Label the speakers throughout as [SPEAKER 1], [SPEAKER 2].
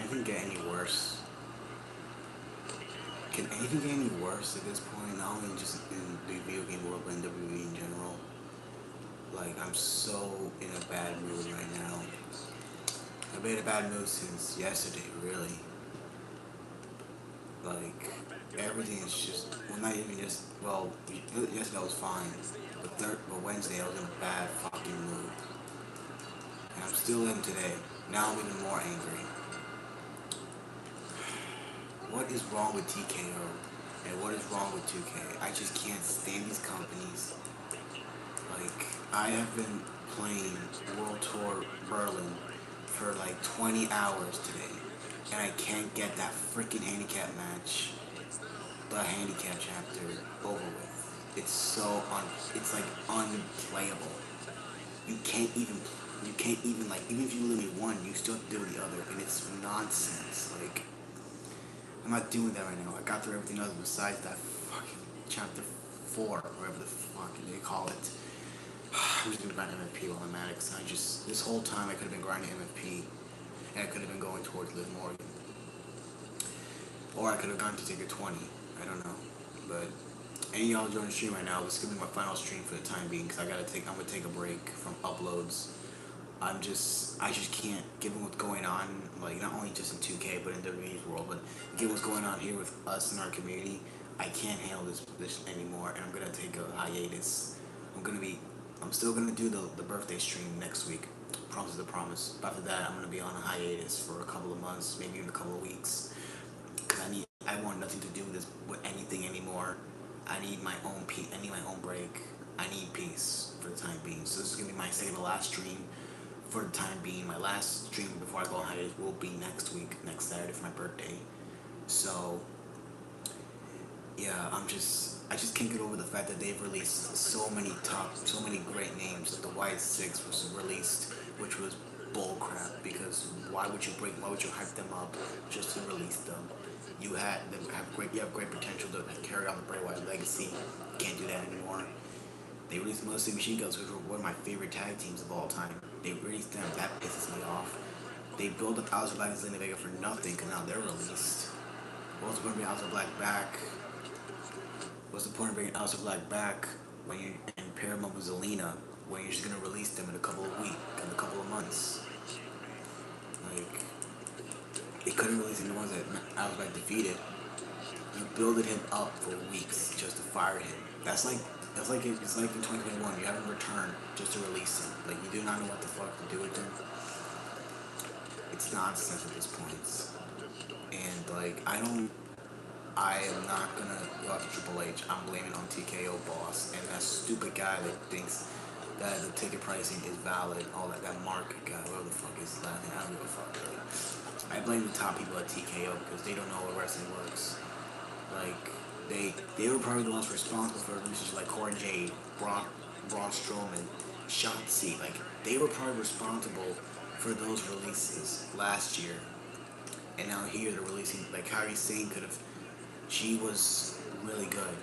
[SPEAKER 1] anything get any worse? Can anything get any worse at this point? Not only just in the video game world, but in WWE in general. Like, I'm so in a bad mood right now. I've been in a bad mood since yesterday, really. Like, everything is just, well, not even just, well, yesterday I was fine. But Wednesday I was in a bad fucking mood. And I'm still in today. Now I'm even more angry. What is wrong with TKO? And what is wrong with 2K? I just can't stand these companies. Like, I have been playing World Tour Berlin for like 20 hours today, and I can't get that freaking handicap match, the handicap chapter, over with. It's so it's like unplayable. You can't even, like, even if you limit one, you still have to do the other, and it's nonsense. Like, I'm not doing that right now. I got through everything else besides that fucking chapter 4, or whatever the fuck they call it. I'm just gonna grind MFP while I'm at it, 'cause this whole time I could have been grinding MFP, and I could have been going towards Liv Morgan. Or I could have gone to take a 20. I don't know. But any of y'all join the stream right now, this is gonna be my final stream for the time being, because I'm gonna take a break from uploads. I just can't, given what's going on, like, not only just in 2K, but in WWE's world, but given what's going on here with us in our community, I can't handle this anymore, and I'm gonna take a hiatus. I'm still gonna do the birthday stream next week. Promise is a promise. But after that, I'm gonna be on a hiatus for a couple of months, maybe even a couple of weeks. Cause I want nothing to do with anything anymore. I need my own I need my own break. I need peace for the time being. So this is gonna be my second to last stream for the time being. My last stream before I go on hiatus will be next week, next Saturday for my birthday. So yeah, I just can't get over the fact that they've released so many great names. The White Six was released, which was bullcrap, because why would you hype them up just to release them? You have great potential to carry on the Bray Wyatt legacy. You can't do that anymore. They released mostly Machine Guns, which were one of my favorite tag teams of all time. They released them, that pisses me off. They built up Aleister Black and Zelina Vega for nothing, because now they're released. What's the point of bringing Aleister Black back? What's the point of bringing Aleister Black back when you and pair him up with Zelina, when you're just gonna release them in a couple of months? Like, they couldn't release any ones that Aleister Black defeated. You builded him up for weeks just to fire him. It's like in 2021, you have him return just to release him. Like, you do not know what the fuck to do with him. It's nonsense at this point. And like, I am not gonna go out to Triple H. I'm blaming on TKO boss and that stupid guy that thinks that the ticket pricing is valid. All that market guy, whatever the fuck is laughing. I don't give a fuck. Really. I blame the top people at TKO because they don't know how wrestling works. Like, they were probably the ones responsible for releases like Cora Jade, Braun Strowman, Shotzi. Like, they were probably responsible for those releases last year. And now here they're releasing, like, Kairi Sane she was really good.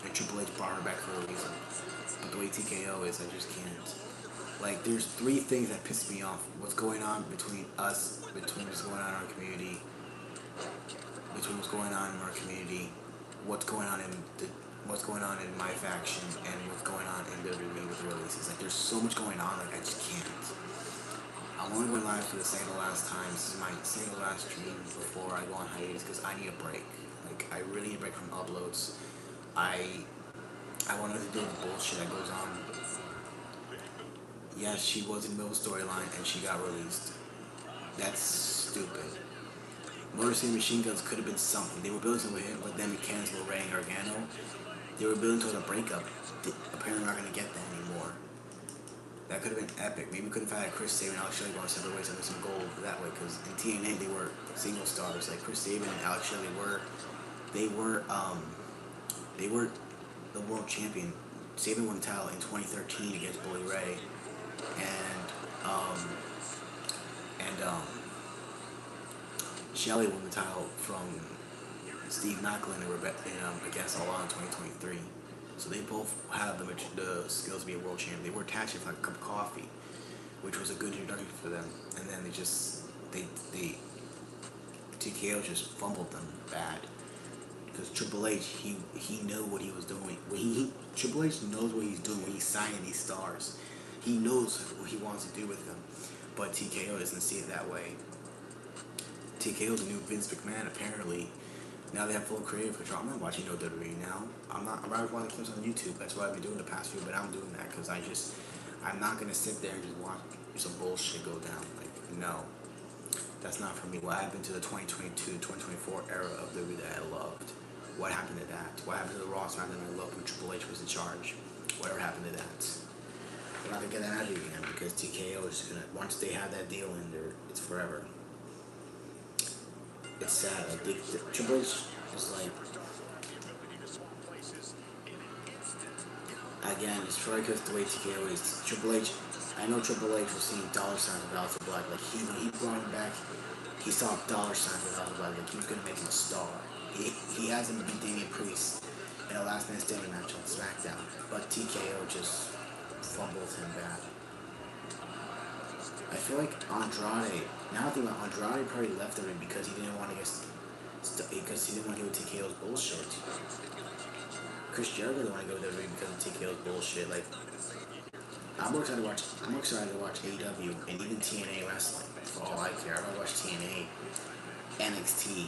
[SPEAKER 1] And Triple H brought her back for a reason. But the way TKO is, I just can't. Like, there's 3 things that piss me off. What's going on between us, between what's going on in our community, what's going on in my faction, and what's going on in WWE with the releases. Like, there's so much going on, like, I just can't. I'm only going live for the second to last time. This is my second to last stream before I go on hiatus, because I need a break. Like, I really need a break from uploads. I want to do the bullshit that goes on. Yes, she was in the middle storyline and she got released. That's stupid. Motor City Machine Guns could have been something. They were building with him, but then McCann's were Ray and Gargano. They were building towards a breakup. Apparently not going to get that anymore. That could have been epic. Maybe we could have had Chris Sabin and Alex Shelley going separate ways and make some gold that way, because in TNA they were single stars. Like, Chris Sabin and Alex Shelley were the world champion. Sabin won the title in 2013 against Bully Ray, and Shelley won the title from Steve Macklin against All in 2023. So they both have the skills to be a world champion. They were attached for like a cup of coffee, which was a good introduction for them. And then TKO just fumbled them bad. Because Triple H, he knew what he was doing. Triple H knows what he's doing when he's signing these stars. He knows what he wants to do with them. But TKO doesn't see it that way. TKO's the new Vince McMahon, apparently. Now they have full creative control. I'm not watching no WWE now. I'm rather watching clips on YouTube. That's what I've been doing the past few, but I'm doing that because I'm not going to sit there and just watch some bullshit go down. Like, no. That's not for me. What happened to the 2022-2024 era of WWE that I loved? What happened to that? What happened to the Raw SmackDown that I loved when Triple H was in charge? Whatever happened to that? We're not going to get that out of you again because TKO is going to, once they have that deal in there, it's forever. It's sad. Like, Triple H is like, again, it's probably because the way TKO is. Triple H, I know Triple H was seeing dollar signs with Aleister Black. Like, when he brought him back, he saw dollar signs with Aleister Black. Like, he was going to make him a star. He hasn't beat Damian Priest in a last man standing match on SmackDown. But TKO just fumbled him bad. I feel like Andrade, now I think about Andrade probably left the ring because he didn't want to deal with TKO's bullshit. Chris Jericho didn't want to go to the ring because of TKO's bullshit. Like, I'm more excited to watch AEW and even TNA wrestling. For all I care, I want to watch TNA, NXT,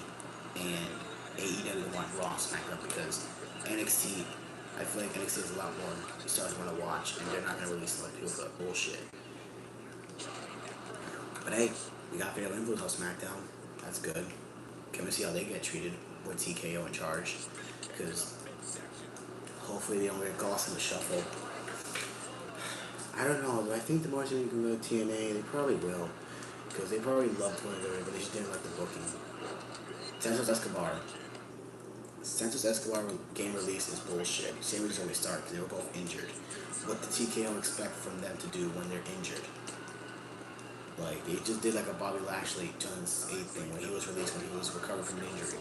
[SPEAKER 1] and AEW want Raw SmackDown because NXT, I feel like NXT is a lot more stars want to watch, and they're not going to release a lot of people for that bullshit. But hey, we got Fatal Influence on SmackDown. That's good. Can we see how they get treated with TKO in charge? Because hopefully they don't get lost in the shuffle. I don't know. Do I think the more team can go to TNA? They probably will. Because they probably loved one another, but they just didn't like the booking. Santos Escobar game release is bullshit. Same reason we start, because they were both injured. What the TKO expect from them to do when they're injured? Like, they just did like a Bobby Lashley 2008 thing when he was released when he was recovering from an injury.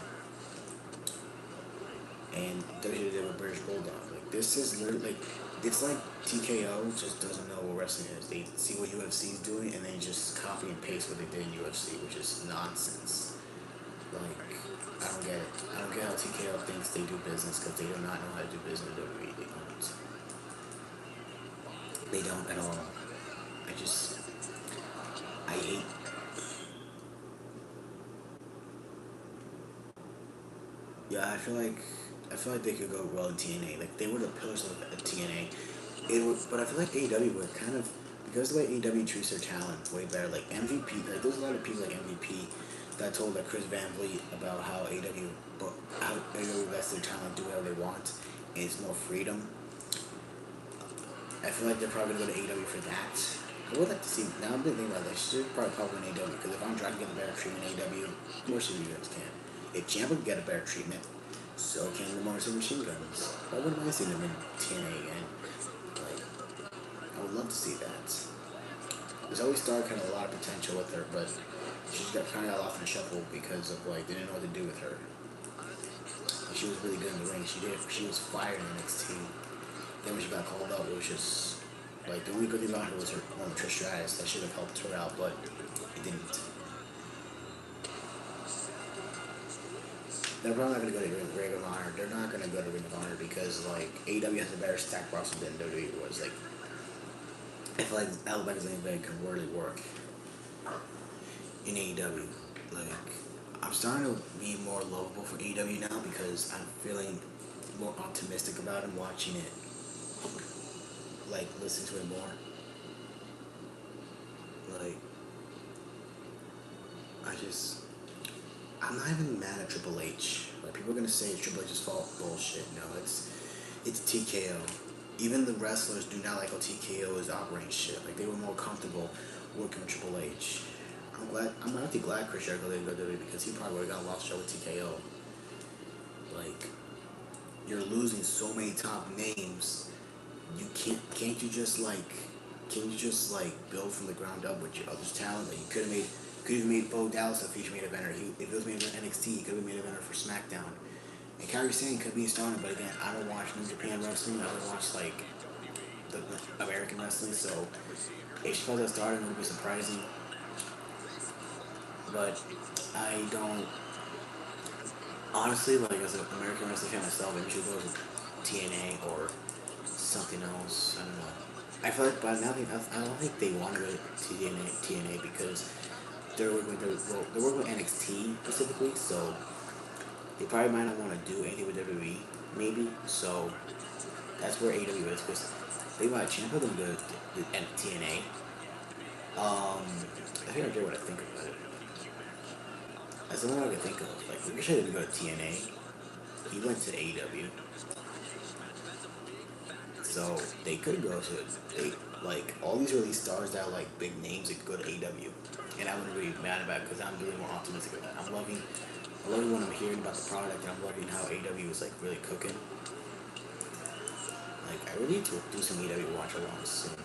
[SPEAKER 1] And WWE did with British Bulldog. Like, this is literally, like, it's like TKO just doesn't know what wrestling is. They see what UFC is doing and they just copy and paste what they did in UFC, which is nonsense. Like, I don't get it. I don't get how TKO thinks they do business because they do not know how to do business with WWE. They don't. They don't at all. I hate. Yeah, I feel like they could go well in TNA. Like, they were the pillars of TNA. But I feel like AEW were kind of, because of the way AEW treats their talent way better. Like MVP, like there's a lot of people like MVP that told like Chris Van Vliet about how AEW lets their talent do whatever they want, and it's more freedom. I feel like they're probably gonna go to AEW for that. I would like to see. Now I'm thinking about that. Should probably in AEW because if I'm trying to get a better treatment in AEW, most of you guys can. If Ciampa can get a better treatment, so can the Morrison Machine Guns. I wouldn't mind seeing them in TNA again. Like, I would love to see that. There's always started kind of a lot of potential with her, but she got kind of got lost in the shuffle because of like they didn't know what to do with her. And she was really good in the ring. She was fired in NXT. Then when she got called up, it was just like the only good thing about her was her one Trish Stratus that should have helped her out, but it didn't. They're probably not going to go to Ring of Honor. They're not going to go to Ring of Honor because, like, AEW has a better stack roster than WWE was. Like, I feel like Alabama's anybody can really work in AEW. Like, I'm starting to be more lovable for AEW now because I'm feeling more optimistic about it, watching it, like, listen to it more. Like, I'm not even mad at Triple H. Like, people are gonna say it's Triple H's fault. Bullshit. No, it's TKO. Even the wrestlers do not like how TKO is operating shit. Like, they were more comfortable working with Triple H. I'm actually glad Chris Jericho didn't go to WWE because he probably would have got lost show with TKO. Like, you're losing so many top names. You can't you just build from the ground up with your other talent that you could have made Bo Dallas a feature main eventer. If it was made for NXT, he could have made a eventer for SmackDown. And Kyrie Sane could be a star, but again, I don't watch New Japan wrestling. I don't watch like the American wrestling, so if she started, it would be surprising. But I don't Honestly, like as an American wrestling fan myself, maybe should go to TNA or something else. I don't know. I feel like, but I don't think they want to go to TNA because they're working with NXT specifically, so they probably might not want to do anything with WWE, maybe. So that's where AEW is. Because they might Ciampa them go to TNA. I think I get what I think about it. That's the only one I can think of. Like Ricochet didn't go to TNA. He went to AEW. So they could go to they like all these release stars that are like big names. They could go to AEW, and I wouldn't be mad about it because I'm really more optimistic about that. I'm loving what I'm hearing about the product, and I'm loving how AEW is like really cooking. Like I really need to do some AEW watch alongs soon,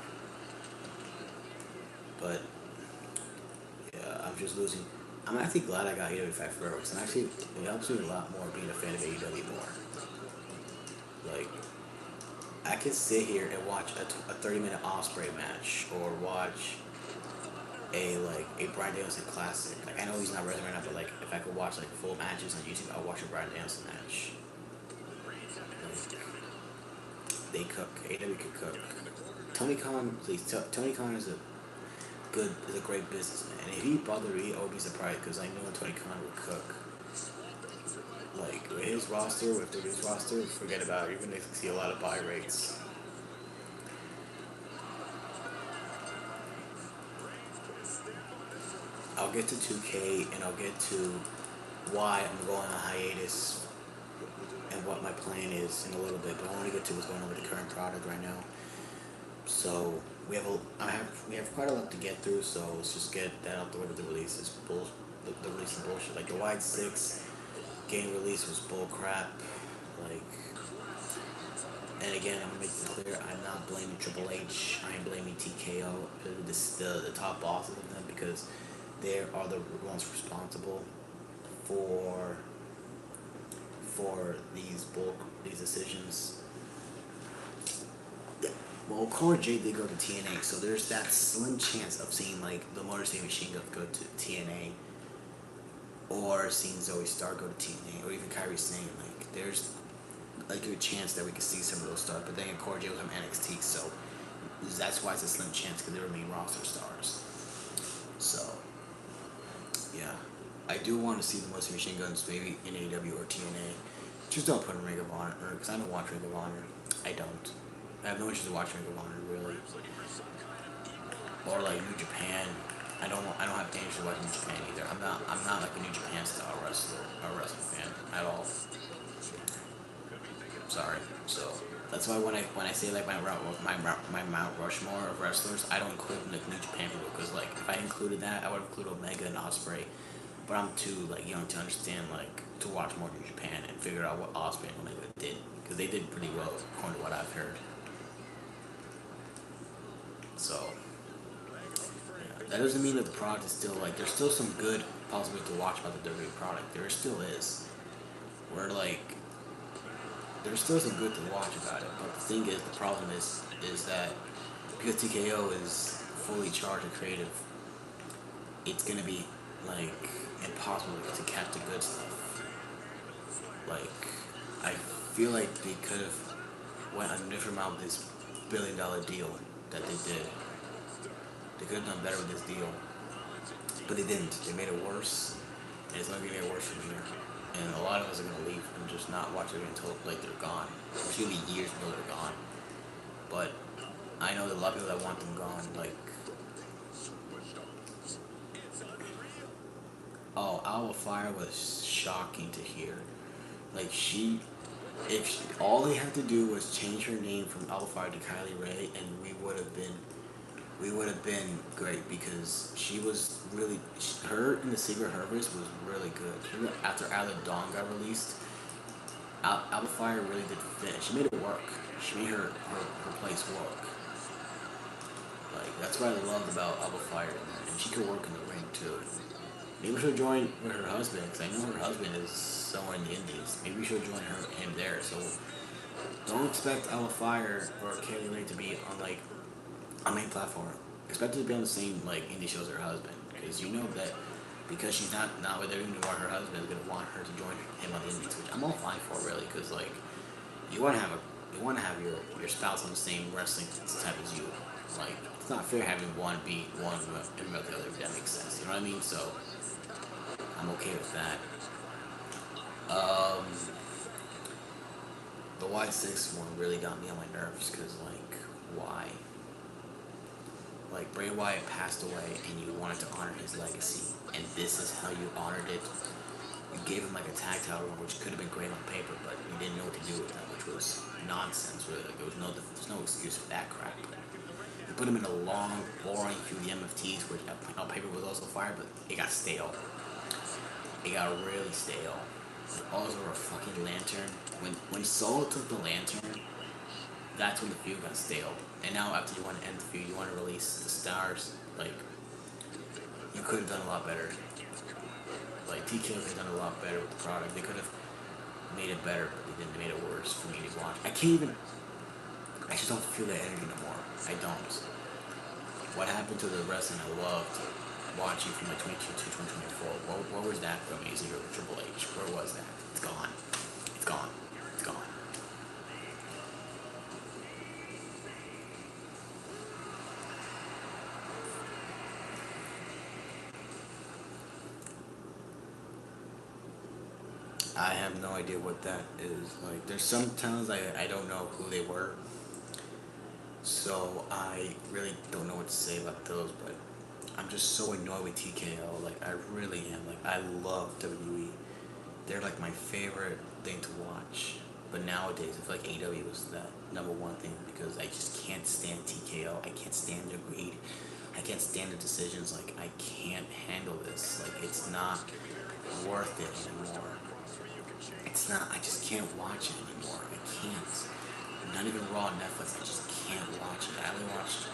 [SPEAKER 1] but yeah, I'm just losing. I'm actually glad I got AEW Fight Forever because it helps me a lot more being a fan of AEW more. Like I can sit here and watch a 30-minute Osprey match or watch a Bryan Danielson classic. Like I know he's not wrestling right now, but like if I could watch like full matches on YouTube, I'll watch a Bryan Danielson match. Like, they cook. AW could cook. Tony Khan, please. Tony Khan is a great businessman. And if he bothered me, I would be surprised because I know Tony Khan would cook. Like with his roster, with WWE's roster, forget about it. You're gonna see a lot of buy rates. I'll get to 2K and I'll get to why I'm going on hiatus and what my plan is in a little bit. But I want to get to what's going on with the current product right now. So we have quite a lot to get through. So let's just get that out the way with the releases. The release is bullshit. Like the Wide Six game release was bull crap. Like, and again, I'm gonna make it clear. I'm not blaming Triple H. I'm blaming TKO, the top bosses of them, because they are the ones responsible for these decisions. Well, Core J did go to TNA, so there's that slim chance of seeing like the Motor City Machine Gun go to TNA, or seeing Zoe Starr go to TNA, or even Kyrie Sane. Like there's a good chance that we could see some of those stars. But then Core J was from NXT, so that's why it's a slim chance because they were main roster stars. So yeah, I do want to see the Motor City Machine Guns maybe in AEW or TNA. Just don't put in Ring of Honor, because I don't watch Ring of Honor. I don't. I have no interest in watching Ring of Honor really. Or like New Japan. I don't have any interest in watching New Japan either. I'm not like a New Japan style wrestler or wrestling fan at all. Sorry. So that's why when I say like my Mount Rushmore of wrestlers, I don't include like New Japan people, because like if I included that, I would include Omega and Osprey. But I'm too like young to understand, like to watch more New Japan and figure out what Osprey and Omega did, because they did pretty well according to what I've heard. So yeah, that doesn't mean that the product is still like there's still some good possibility to watch about the WWE product. There still is. Where like there's still some good to watch about it. But the thing is, the problem is that because TKO is fully charged and creative, it's gonna be like impossible to catch the good stuff. Like I feel like they could have went a different amount with this $1 billion deal that they did. They could have done better with this deal, but they didn't. They made it worse, and it's only gonna get worse from here. And a lot of us are gonna leave and just not watch it until like they're gone. It's gonna be years until they're gone. But I know that a lot of people that want them gone. Like, oh, Alba Fire was shocking to hear. Like all they had to do was change her name from Alba Fire to Kylie Ray, and we would have been great, because she was really her in the Secret Harvest was really good. After Isla Dawn got released, Alba Fire really did fit. She made it work. She made her place work. Like that's what I loved about Alba Fire, and she could work in the ring too. Maybe she'll join with her husband, because I know her husband is somewhere in the Indies. Maybe she'll join him there. So don't expect Alba Fire or Kaylee Ray to be on like a main platform. Expect her to be on the same like indie shows as her husband, because you know that because she's not with her anymore. Her husband is gonna want her to join him on the Indies, which I'm all fine for, really, because like you want to have a you want to have your spouse on the same wrestling type as you. Like it's not fair having one be one and the other. If that makes sense, you know what I mean? So I'm okay with that. Um, the Y6 one really got me on my nerves because like why? Like Bray Wyatt passed away and you wanted to honor his legacy, and this is how you honored it. You gave him like a tag title run, which could have been great on paper, but you didn't know what to do with that, which was nonsense. Really, like, there's no excuse for that crap. You put him in a long, boring feud the MFTs, which on paper was also fire, but it got stale. It got really stale. Like, all over a fucking lantern. When Solo took the lantern, that's when the feud got stale. And now after you want to end the feud, you want to release the stars. Like you could have done a lot better. Like TKO could have done a lot better with the product. They could have made it better, but they didn't. They made it worse for me to watch. I can't even. I just don't feel that energy no more. I don't. What happened to the wrestling I loved watching from like 22 to 2024? Where was that from Amazing or Triple H? Where was that? It's gone. It's gone. It's gone. I have no idea what that is. Like, there's some towns I don't know who they were, so I really don't know what to say about those. But I'm just so annoyed with TKO. Like, I really am. Like, I love WWE. They're like my favorite thing to watch. But nowadays, I feel like AEW was the number one thing because I just can't stand TKO. I can't stand their greed. I can't stand the decisions. Like, I can't handle this. Like, it's not worth it anymore. It's not. I just can't watch it anymore. I can't. Not even Raw on Netflix. I just can't watch it. I only watched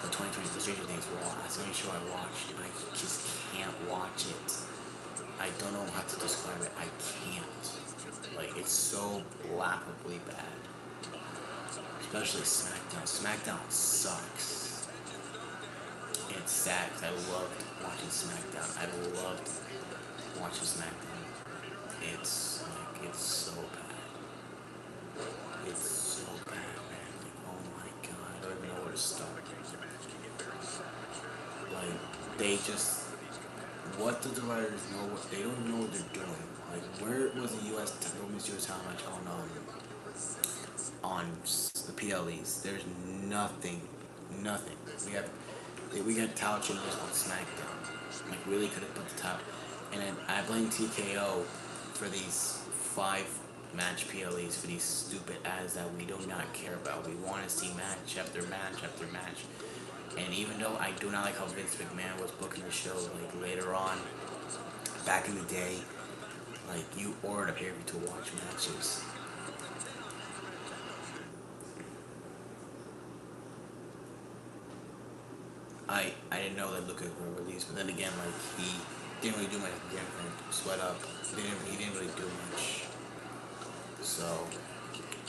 [SPEAKER 1] the 2020 Stranger Things Raw. That's the only show I watched, and I just can't watch it. I don't know how to describe it. I can't. Like, it's so laughably bad. Especially SmackDown. SmackDown sucks. It's sad because I loved watching SmackDown. I loved watching SmackDown. It's so bad. It's so bad, man. Like, oh my god, I don't even know where to start. Like, they just, what do the writers know? They don't know what they're doing. Like, where was the Women's U.S. title match on the PLEs? There's nothing. We got title changes on SmackDown. Like, really could have put the title. And then I blame TKO for these 5-match PLEs, for these stupid ads that we do not care about. We want to see match after match after match. And even though I do not like how Vince McMahon was booking the show, like later on, back in the day, like you ordered a pay-per-view to watch matches. I didn't know that Luka were released, but then again, like he didn't really do much again for Sweat Up. He didn't really do much. So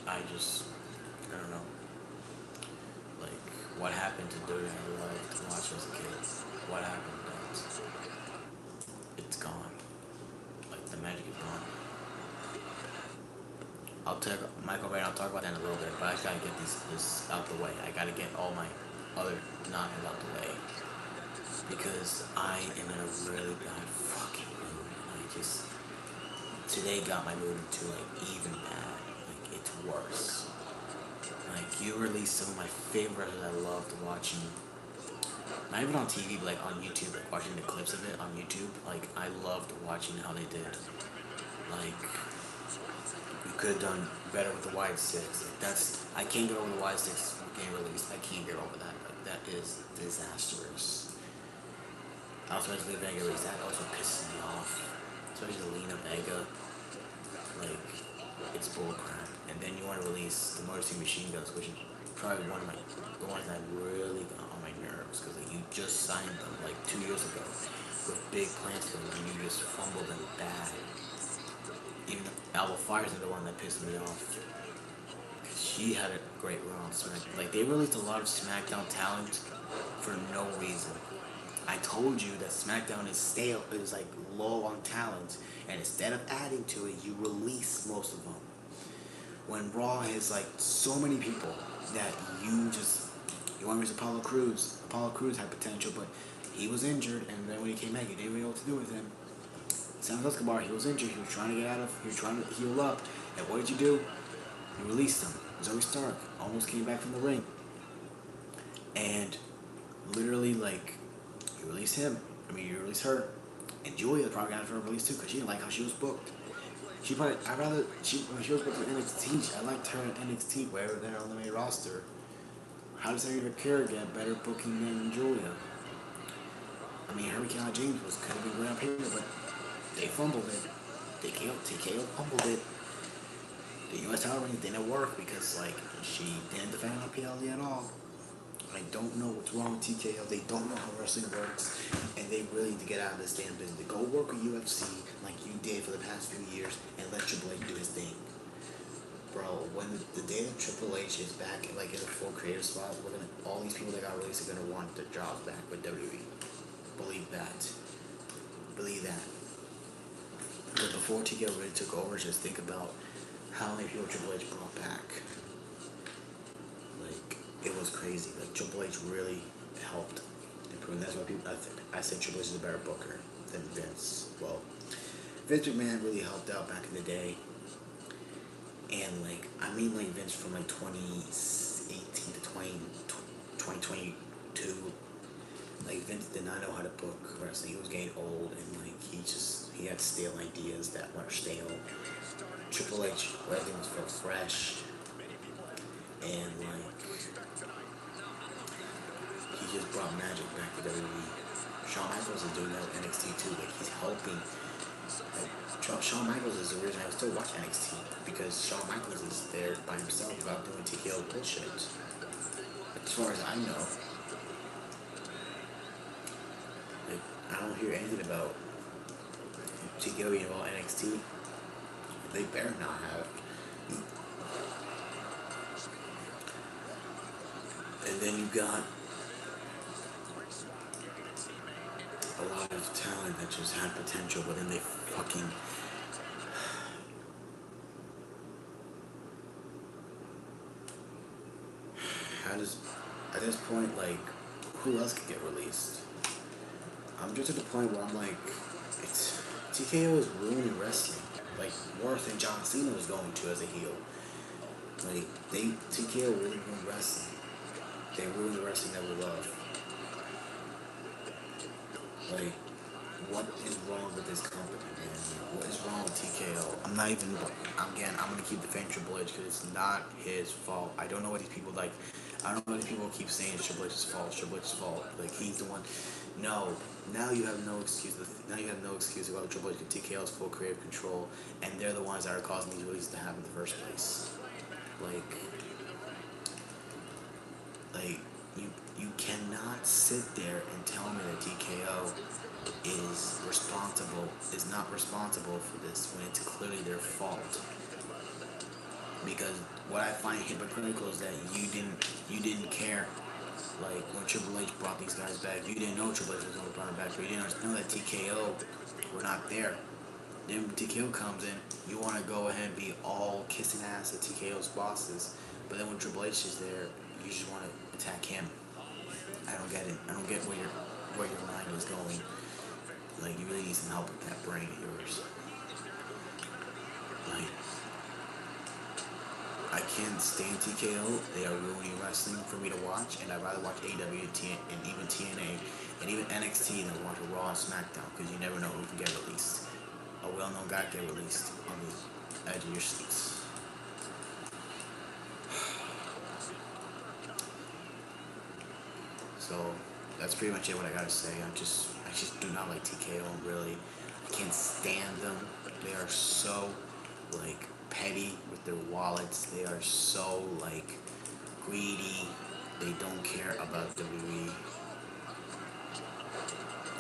[SPEAKER 1] I don't know. Like what happened to WWE I loved to watch as a kid? What happened? It's gone. Like the magic is gone. I'll talk Michael Ray. I'll talk about that in a little bit, but I gotta get this out the way. I gotta get all my other non-heads out the way because I am in a really bad fucking mood. Today got my mood into like even bad. Like it's worse. Like you released some of my favorites that I loved watching. Not even on TV, but like on YouTube, like watching the clips of it on YouTube. Like I loved watching how they did. Like we could have done better with the wide six. Like, I can't get over the wide six getting released. I can't get over that. Like that is disastrous. Especially Vega release, that also pisses me off. Especially Lena Vega. Like it's bullcrap. And then you want to release the Motor City Machine Guns, which is probably the ones that really got on my nerves because like, you just signed them like 2 years ago with big plans for them, and you just fumbled them bad. Even Alba Fire's the one that pissed me off. She had a great run on SmackDown. Like they released a lot of SmackDown talent for no reason. I told you that SmackDown is stale, is like low on talent, and instead of adding to it, you release most of them. When Raw has like so many people that you want to use Apollo Crews. Apollo Crews had potential, but he was injured, and then when he came back, you didn't really know what to do with him. Santos Escobar, he was injured. He was trying to get out of. He was trying to heal up. And what did you do? You released him. Zoe Stark almost came back from the ring, and literally like you release him. I mean, you release her, and Julia probably got her release too because she didn't like how she was booked. She probably when she was booked in NXT. I liked her in NXT wherever they're on the main roster. How does Sarah Kerr get better booking than Julia? I mean, Hurricane James could have been great on paper, but they fumbled it. TKO fumbled it. The U.S. title reign didn't work because like she didn't defend on PLE at all. I don't know what's wrong with TKO. They don't know how wrestling works, and they really need to get out of this damn business. Go work with UFC like you did for the past few years, and let Triple H do his thing. Bro, when the day that Triple H is back like in a full creative spot, all these people that got released are gonna want their jobs back with WWE. Believe that. Believe that. But before TKO really took over, just think about how many people Triple H brought back. Like, it was crazy. Like, Triple H really helped improve. That's why I say Triple H is a better booker than Vince. Well, Vince McMahon really helped out back in the day. And, like, I mean, like, Vince from, like, 2018 to 2022. Like, Vince did not know how to book wrestling. He was getting old, and, like, he had stale ideas that were stale. Triple H, everything felt fresh, and like he just brought magic back to WWE. Shawn Michaels is doing that with NXT too. Like he's helping. Like, Shawn Michaels is the reason I still watch NXT because Shawn Michaels is there by himself without doing TKO bullshit. As far as I know, like I don't hear anything about TKO being involved in NXT. They better not have. And then you got a lot of talent that just had potential, but then they fucking... At this point, like, who else could get released? I'm just at the point where I'm like, TKO is ruining wrestling. Like, worse than John Cena was going to as a heel. Like, TKO really ruined wrestling. They ruined the wrestling that we love. Like, what is wrong with this company, man? What is wrong with TKO? I'm gonna keep defending Triple H because it's not his fault. I don't know what these people like. I don't know why these people keep saying it's Triple H's fault. Triple H's fault. Like, he's the one. No. Now you have no excuse. Now you have no excuse about Triple H and TKO's full creative control, and they're the ones that are causing these releases to happen in the first place. Like you cannot sit there and tell me that TKO is not responsible for this when it's clearly their fault. Because what I find hypocritical is that you didn't care. Like, when Triple H brought these guys back, you didn't know Triple H was going to bring them back, but you didn't know that TKO were not there. Then when TKO comes in, you want to go ahead and be all kissing ass at TKO's bosses, but then when Triple H is there, you just want to attack him. I don't get it. I don't get where your mind is going. Like, you really need some help with that brain of yours. Like, I can't stand TKO. They are ruining wrestling for me to watch, and I'd rather watch AEW and even TNA and even NXT than watch Raw and SmackDown, because you never know who can get released. A well-known guy get released on the edge of your seats. So that's pretty much it. What I gotta say. I just do not like TKO. Really, I can't stand them. They are so like petty with their wallets. They are so like greedy. They don't care about WWE.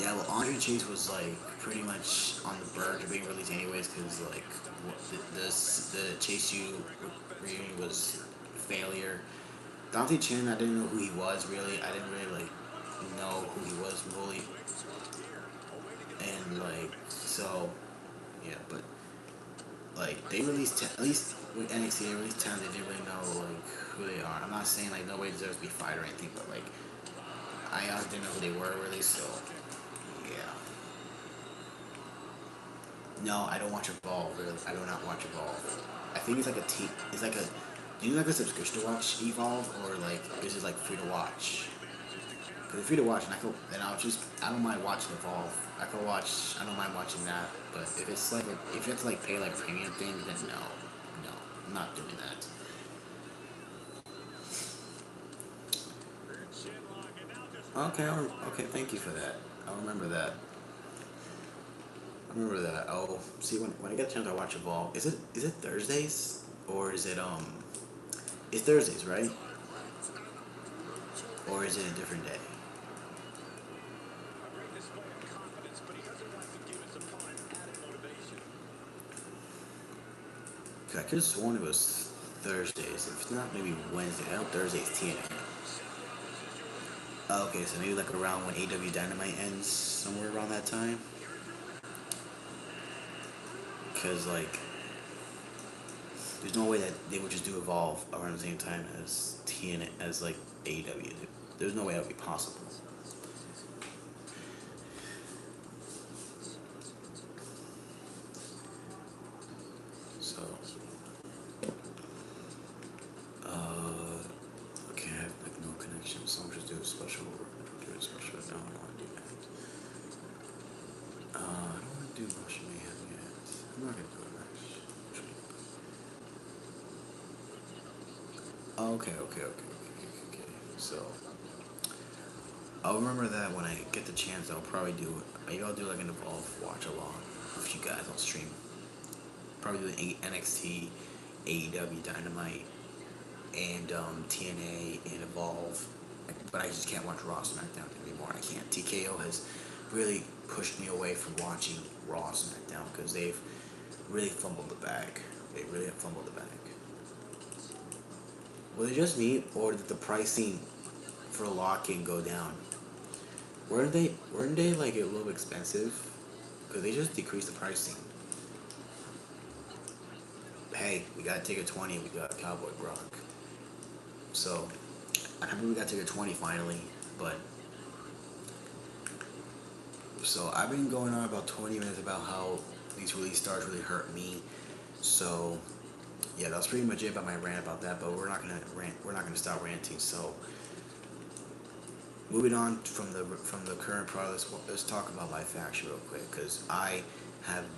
[SPEAKER 1] Yeah, well, Andre Chase was like pretty much on the verge of being released anyways, because like the Chase U reunion was a failure. Dante Chen, I didn't know who he was really. I didn't really like know who he was fully, and like so, yeah. But like they released at least with NXT, they released 10. They didn't really know like who they are. I'm not saying like nobody deserves to be fired or anything, but like I honestly didn't know who they were really. So yeah. No, I don't watch Evolve. Really, I do not watch Evolve. I think it's like a T. It's like a. Do you like a subscription to watch Evolve, or like is it like free to watch? Because it's free to watch, and I don't mind watching Evolve. I could watch. I don't mind watching that. But if it's like if you have to like pay like a premium thing, then no, no, I'm not doing that. Okay, okay, thank you for that. I'll remember that. I remember that. Oh, see when I get a chance, I watch Evolve. Is it Thursdays or is it It's Thursdays, right? Or is it a different day? 'Cause I could have sworn it was Thursdays. If it's not, maybe Wednesday. I know Thursday's TNA. Oh, okay, so maybe like around when AW Dynamite ends, somewhere around that time. Cause like, there's no way that they would just do Evolve around the same time as TNA as like AW. There's no way that would be possible. So, uh, okay, I have like no connection. So I'm just doing special. Do a special. No, I don't want to do that. I don't want to do Russian Mayhem yet. I'm not gonna do a match. Okay. So I'll remember that when I get the chance. I'll probably do. Maybe I'll do like an Evolve watch along with you guys on stream. Probably do an NXT, AEW Dynamite, and TNA and Evolve. But I just can't watch Raw SmackDown anymore. I can't. TKO has really pushed me away from watching Raw SmackDown because they've really fumbled the bag. They really have fumbled the bag. Was it just me, or did the pricing for locking go down? Weren't they like a little expensive? Because they just decreased the pricing. Hey, we got ticket 20. We got Cowboy Brock. So I can't believe we got ticket 20 finally. But so I've been going on about 20 minutes about how these release stars really hurt me. So yeah, that's pretty much it about my rant about that. But we're not gonna rant. We're not gonna stop ranting. So moving on from the current product, let's talk about Life Action real quick because I've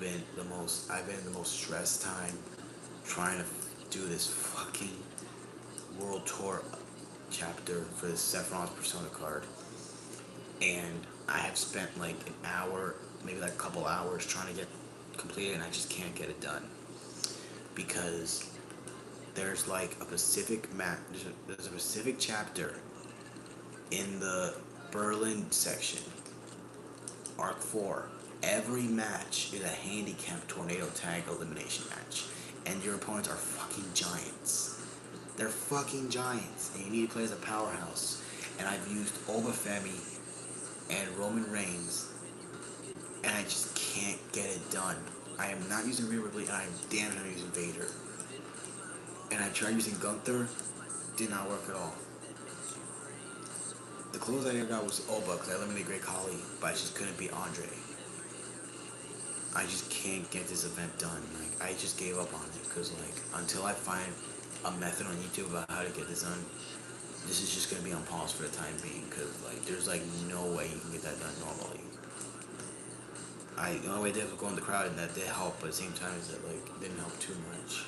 [SPEAKER 1] been in the most stressed time trying to do this fucking world tour chapter for the Sephiroth's Persona card, and I have spent like an hour, maybe like a couple hours trying to get completed, and I just can't get it done because there's like a specific there's a specific chapter in the Berlin section, Arc 4. Every match is a handicap tornado tag elimination match, and your opponents are fucking giants. They're fucking giants, and you need to play as a powerhouse. And I've used Obafemi and Roman Reigns, and I just can't get it done. I am not using Rhea Ripley, and I'm damn not using Vader. And I tried using Gunther, did not work at all. The closest I ever got was Oba, because I eliminated Great Khali, but I just couldn't beat Andre. I just can't get this event done. Like, I just gave up on it, because, like, until I find a method on YouTube about how to get this done, this is just going to be on pause for the time being, because, like, there's, like, no way you can get that done normally. The only way I did was go in the crowd, and that did help, but at the same time, is that, like, it didn't help too much.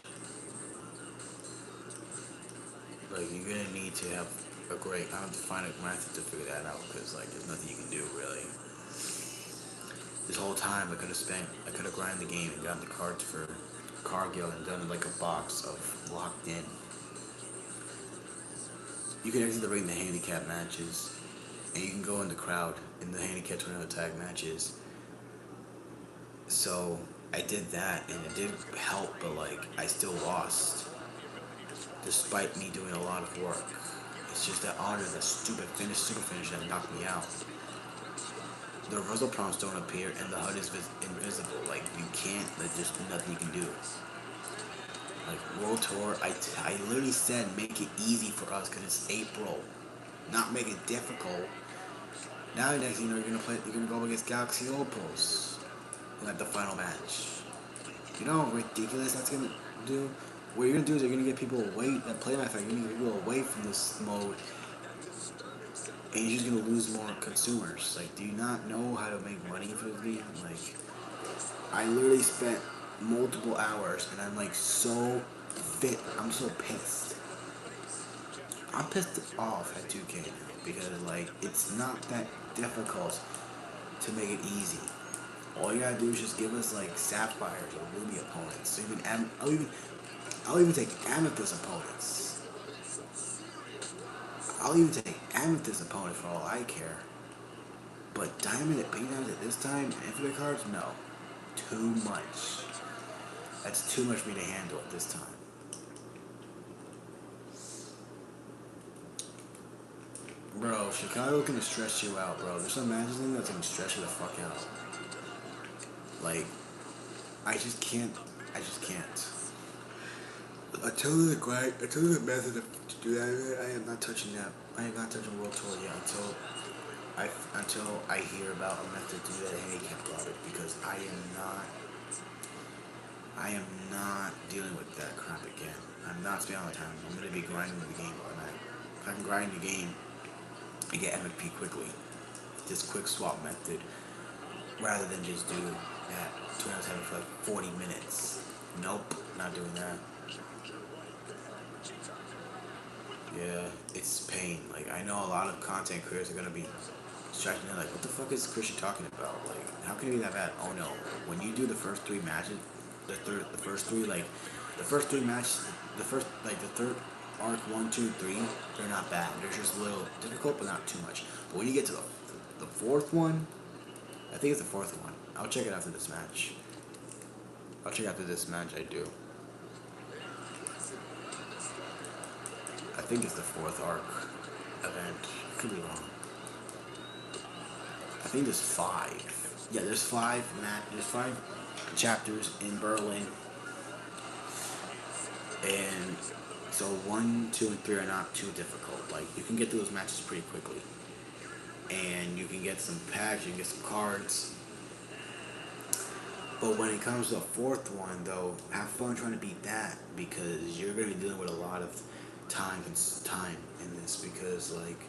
[SPEAKER 1] Like, you're going to need to have I have to find a method to figure that out, because, like, there's nothing you can do, really. This whole time, I could have grinded the game and gotten the cards for Cargill and done, like, a box of locked in. You can exit the ring in the handicap matches, and you can go in the crowd in the handicap tornado tag matches. So I did that, and it did help, but like I still lost, despite me doing a lot of work. It's just that honor, that super finish that knocked me out. The reversal prompts don't appear and the HUD is invisible. Like, you can't, there's just nothing you can do. Like, World Tour, I literally said make it easy for us because it's April. Not make it difficult. Now, next thing you know, you're gonna go up against Galaxy Opals at the final match. You know how ridiculous that's gonna do? What you're gonna do is you're gonna get people away, that play my fact, you're gonna get people away from this mode and you're just gonna lose more consumers. Like, do you not know how to make money for the game? Like, I literally spent multiple hours, and I'm like so fit. I'm so pissed. I'm pissed off at 2K now because like it's not that difficult to make it easy. All you gotta do is just give us like sapphires or ruby opponents. So I'll even take amethyst opponents. I'll even take amethyst opponents for all I care. But big diamonds at this time, infinite cards, no. Too much. That's too much for me to handle at this time. Bro, Chicago can stress you out, bro. There's some matches in there that's gonna stress you the fuck out. Like, I just can't. I just can't. Until the method to do that, I am not touching that. I am not touching World Tour yet until I hear about a method to do that handicap product because I am not dealing with that crap again. I'm not spending all the time. I'm gonna be grinding the game all night. If I can grind the game and get MFP quickly, this quick swap method, rather than just do that 207 for like 40 minutes. Nope, not doing that. Yeah, it's pain. Like, I know a lot of content creators are gonna be striking out like, what the fuck is Christian talking about? Like, how can it be that bad? Oh no, when you do the first three matches, the first three matches, the third arc 1, 2, 3, they're not bad. They're just a little difficult, but not too much. But when you get to the fourth one, I think it's the fourth one. I'll check it after this match. I'll check after this match. I do. I think it's the fourth arc event. Could be wrong. I think there's 5. Yeah, there's 5 There's 5 chapters in Berlin, and so 1, 2, and 3 are not too difficult. Like, you can get through those matches pretty quickly, and you can get some packs, you can get some cards. But when it comes to the fourth one, though, have fun trying to beat that because you're gonna be dealing with a lot of time in this because like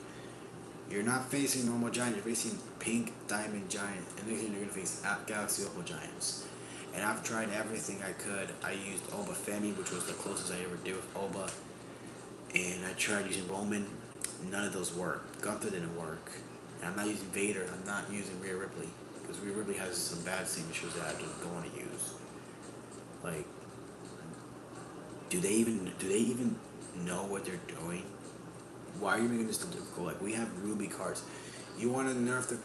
[SPEAKER 1] you're not facing normal giant, you're facing pink diamond giant, and then you're gonna face Galaxy Opal giants. And I've tried everything I could. I used Oba Femi, which was the closest I ever did with Oba, and I tried using Roman. None of those worked. Gunther didn't work. And I'm not using Vader. I'm not using Rhea Ripley because Rhea Ripley has some bad signatures that I don't want to use. Like, do they even know what they're doing? Why are you making this so difficult? Like, we have Ruby cards. You want to nerf the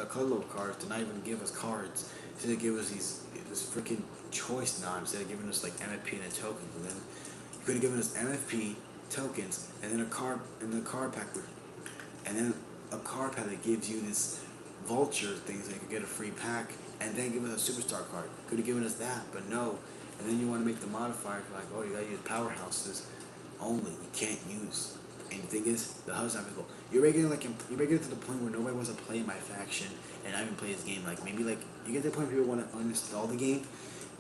[SPEAKER 1] color cards to not even give us cards. Instead of give us this freaking choice knob instead of giving us like MFP and tokens. And then you could have given us MFP tokens and then a card pack and then a card pack that gives you this vulture thing so you could get a free pack and then give us a superstar card. Could have given us that, but no. And then you want to make the modifier for like, oh, you gotta use powerhouses only. You can't use. And the thing is, the hub's not visible. You're making it to the point where nobody wants to play my faction and not even play this game. Like maybe like you get to the point where people want to uninstall the game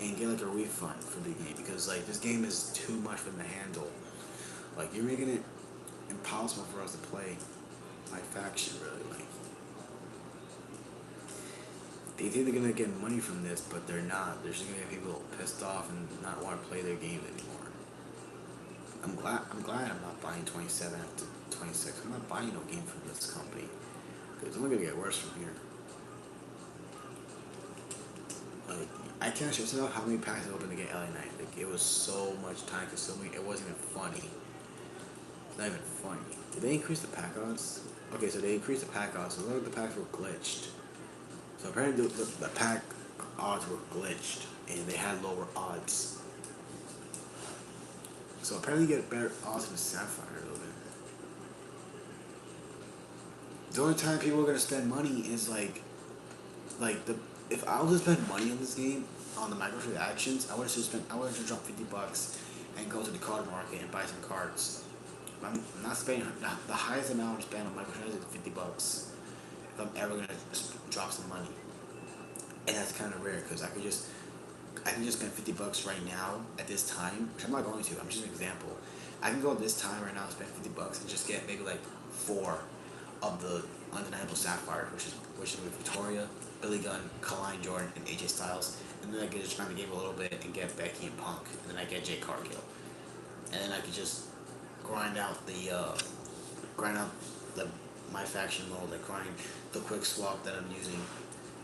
[SPEAKER 1] and get like a refund for the game because like this game is too much for them to handle. Like you're making it impossible for us to play my faction really. Like they think they're gonna get money from this, but they're not. They're just gonna get people pissed off and not want to play their games anymore. I'm glad I'm not buying 27 after 26. I'm not buying no game from this company because it's only gonna get worse from here. Like I can't stress enough how many packs I opened to get LA Knight. Like it was so much time consuming. It wasn't even funny. It's not even funny. Did they increase the pack odds? Okay, so they increased the pack odds. So a lot of the packs were glitched. So apparently the pack odds were glitched and they had lower odds. So apparently you get better odds in the Sapphire a little bit. The only time people are gonna spend money is like the if I was to spend money on this game on the microtransactions, I would have dropped $50 and go to the card market and buy some cards. I'm not spending the highest amount I spend on microtransactions is $50 if I'm ever gonna drop some money, and that's kind of rare because I can just spend $50 right now at this time, which I'm not going to. I'm just an example. I can go at this time right now and spend $50 and just get maybe like four of the undeniable sapphires, which is with Victoria, Billy Gunn, Kaline Jordan, and AJ Styles, and then I can just try the game a little bit and get Becky and Punk, and then I get Jay Cargill, and then I can just grind out grind out the my faction mode, like grind the quick swap that I'm using,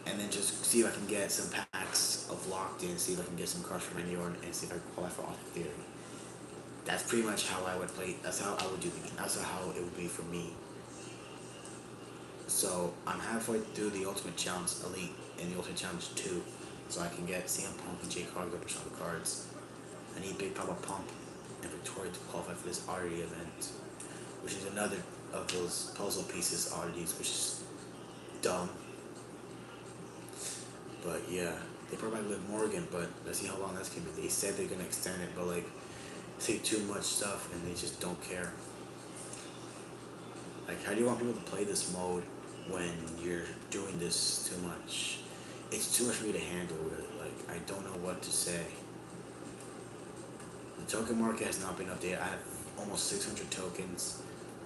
[SPEAKER 1] and then just see if I can get some packs of locked in, see if I can get some cards from Randy Orton, and see if I can qualify for Austin Theory. That's pretty much how I would play. That's how I would do the game. That's how it would be for me. So I'm halfway through the Ultimate Challenge Elite and the Ultimate Challenge 2, so I can get CM Punk and Jay Cargill for some cards. I need Big Papa Pump and Victoria to qualify for this oddity event, which is another of those puzzle pieces oddities, which is dumb. But yeah, they probably might Liv Morgan, but let's see how long that's gonna be. They said they're gonna extend it, but like, say too much stuff and they just don't care. Like, how do you want people to play this mode when you're doing this too much? It's too much for me to handle, really. Like, I don't know what to say. The token market has not been updated. I have almost 600 tokens.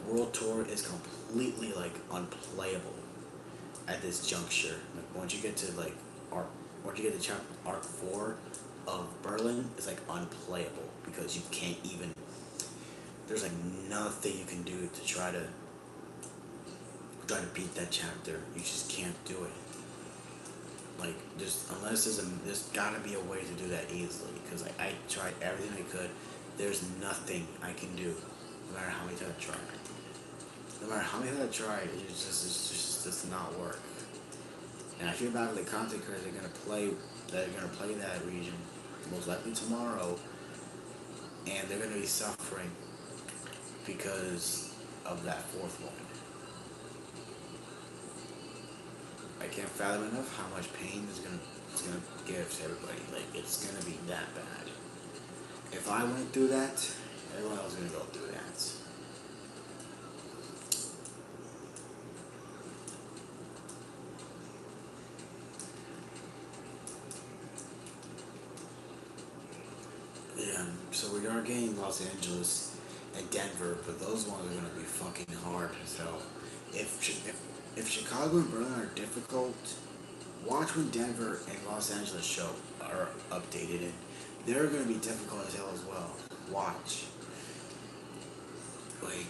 [SPEAKER 1] World Tour is completely, like, unplayable at this juncture. Like, once you get to, like, once you get to Arc 4 of Berlin, it's, like, unplayable because you can't even... There's, like, nothing you can do to try to beat that chapter. You just can't do it. Like, there's gotta be a way to do that easily, because like, I tried everything I could. There's nothing I can do, no matter how many times I tried. No matter how many times I tried, it just does not work. And I feel bad for the content creators that are gonna play that region most likely tomorrow, and they're gonna be suffering because of that fourth one. I can't fathom enough how much pain it's gonna give to everybody. Like, it's gonna be that bad. If I went through that, everyone else is gonna go through that. Yeah, so we are getting Los Angeles and Denver, but those ones are gonna be fucking hard as hell. If Chicago and Berlin are difficult, watch when Denver and Los Angeles are updated, and they're gonna be difficult as hell as well. Watch. Like,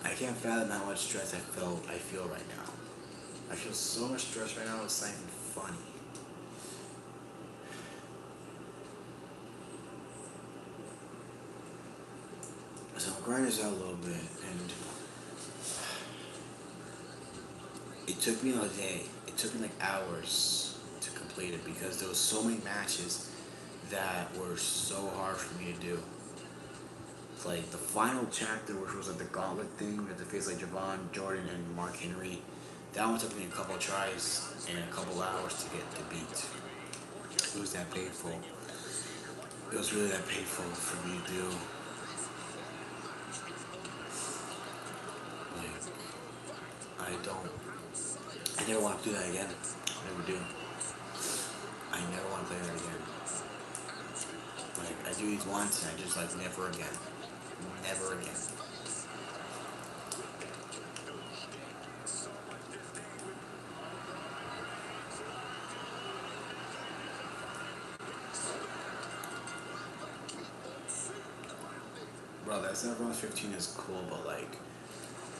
[SPEAKER 1] I can't fathom how much stress I feel right now. I feel so much stress right now, it's not even funny. So I'm grinding this out a little bit, and it took me a day. It took me like hours to complete it because there was so many matches that were so hard for me to do. It's like the final chapter, which was like the gauntlet thing, we had to face like Javon, Jordan, and Mark Henry. That one took me a couple of tries and a couple hours to get to beat. It was that painful. It was really that painful for me to do. I never want to do that again. I never do. I never want to play that again. Like, I do these once and I just like never again. Never again. Bro, that 7 rounds 15 is cool, but like,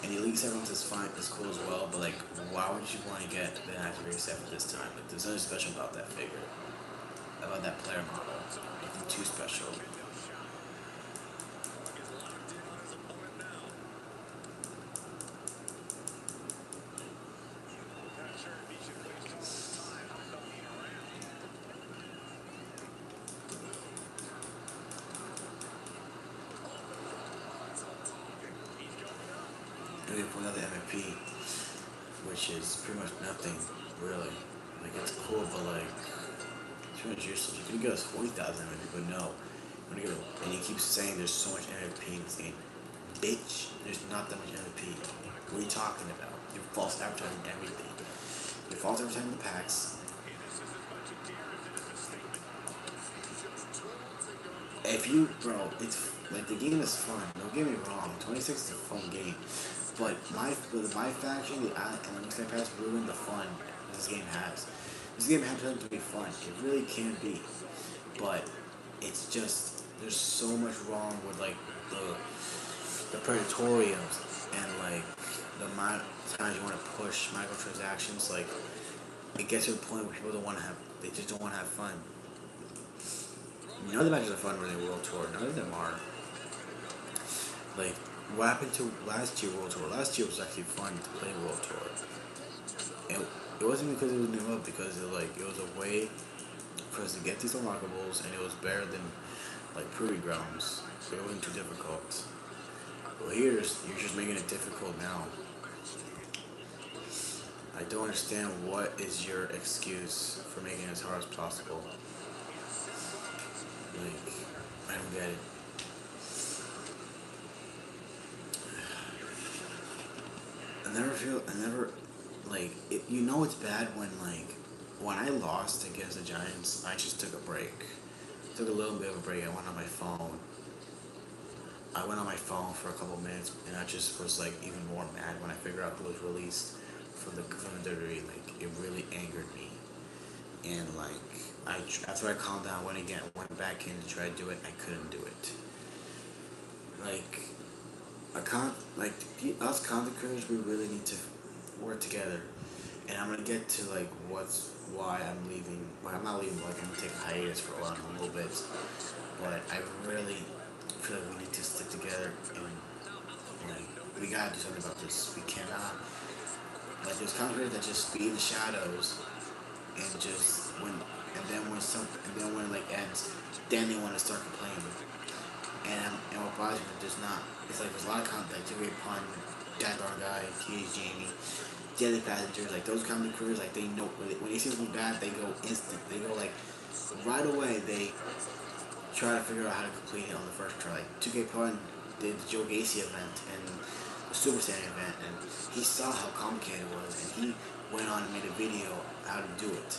[SPEAKER 1] and Elite 7 rounds is fine, is cool as well, but like, why would you want to get the Activator 7 this time? Like, there's nothing special about that figure. About that player model. Nothing too special. Looking for another MVP. which is pretty much nothing, really. Like, it's cool, but like, it's pretty much useless. You could give us 40,000 MP, but no. And you keep saying there's so much MVP in this game. Bitch, there's not that much MVP. What are you talking about? You're false advertising everything. You're false advertising the packs. If you, bro, it's like the game is fun. Don't get me wrong. 26 is a fun game, but my faction, the and the Pass ruined the fun this game has. This game has to be fun. It really can be, but it's just there's so much wrong with like the Predatoriums and like the amount of times you want to push microtransactions. Like it gets to the point where people don't want to have, they just don't want to have fun. None of the matches are fun when they World Tour. None of them are. Like, what happened to last year World Tour? Last year was actually fun to play World Tour. It wasn't because it was new up, because it was a way for us to get these unlockables, and it was better than like Privy Grounds. So it wasn't too difficult. Well, here you're just making it difficult now. I don't understand what is your excuse for making it as hard as possible. Like, I don't get it. Like, you know it's bad when I lost against the Giants, I just took a break. Took a little bit of a break. I went on my phone. I went on my phone for a couple minutes, and I just was, like, even more mad when I figured out who was released from the WWE. Like, it really angered me. And, like, after I calmed down, went back in to try to do it, I couldn't do it. Like, us content creators, we really need to work together. And I'm gonna get to like why I'm leaving. Well, I'm not leaving. Like I'm gonna take a hiatus for a while, a little bit. But I really feel like we need to stick together and like we gotta do something about this. We cannot like there's content creators that just be in the shadows and just and then when it like ends, then they want to start complaining. And what bothers me is not. It's like there's a lot of content, like Jimmy Pun, That Darn Guy, TH Jamie, Daily Passengers, like those content creators, like they know when they see something bad, they go instant. They go like right away. They try to figure out how to complete it on the first try. Like 2K Pun did the Joe Gacy event and the Super Saiyan event, and he saw how complicated it was, and he went on and made a video how to do it.